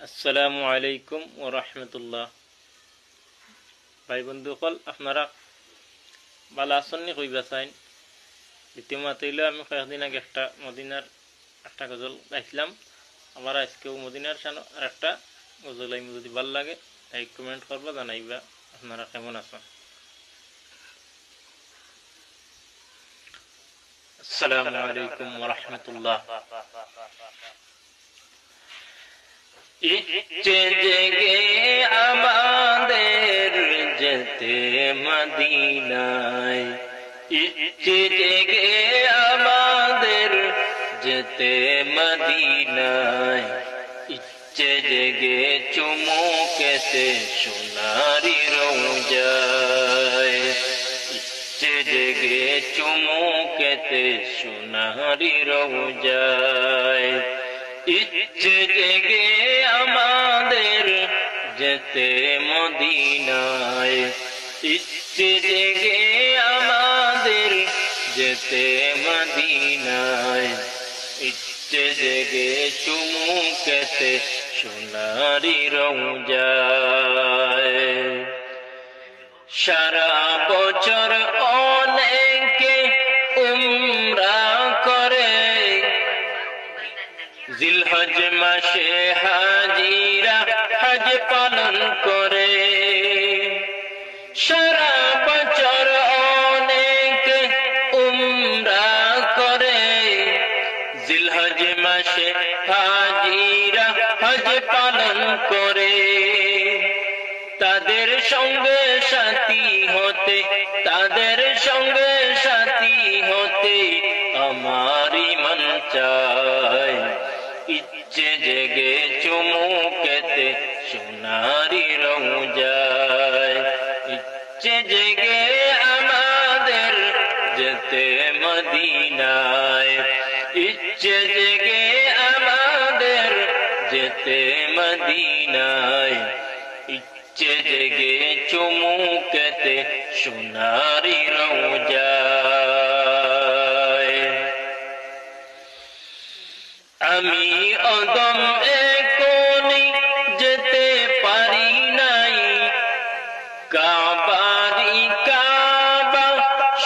আসসালামু আলাইকুম ওয়া রাহমাতুল্লাহ। ভাই বন্ধুসকল, আপনারা ভালো আছেন নি? কইবা চাইন ইতিমধ্যে আমি কয়েকদিন আগে একটা মদিনার একটা গজল গাইছিলাম। আবার আজকেও মদিনার শান আর একটা গজল আইম, যদি ভালো লাগে তাই কমেন্ট করবা, জানাইবা আপনারা কেমন আছেন। আসসালামু আলাইকুম ওয়া রাহমাতুল্লাহ। ইচ্ছে জেগে আমাদের যেতে মদিনায়, ইচ্ছে জেগে আমাদের যেতে মদিনায়, ইচ্ছে জেগে চুমুকেতে সোনারি রোজায়, ইচ্ছে জেগে চুমুকেতে সোনারি রোজায়, ইচ্ছে জেগে আমাদের যেতে মদিনায়, ইচ্ছে জেগে আমাদের যেতে মদিনায়, ইচ্ছে জেগে চুমুকেতে সোনারি রোজায়। সারা বছর অনেকে উমরা করে, জিলহজ মাসে হাজিরা হজ পালন করে। সারা বছর অনেকে উমরা করে, জিলহজ মাসে হাজিরা হজ পালন করে। তাদের সঙ্গে সাথী হতে, তাদের সঙ্গে সাথী হতে আমারই মন চায়, ইচ্ছে জেগে চুমুকেতে সোনারি রোজায়, ইচ্ছে জেগে আমাদের যেতে মদিনায়, ইচ্ছে জেগে আমাদের যেতে মদিনায়, ইচ্ছে জেগে চুমুকেতে সোনারি রোজায়। আমি অদম এখনই যেতে পারি নাই, কাবারি কাবা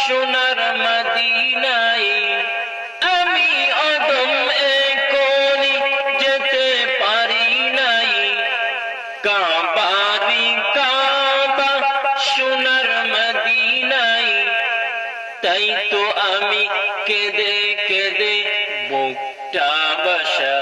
সোনার মদিনায়। আমি অদম এখনই যেতে পারি নাই, কাবারি কাবা সোনার মদিনায়। তাই তো আমি কেঁদে কেঁদে বুকটা বসা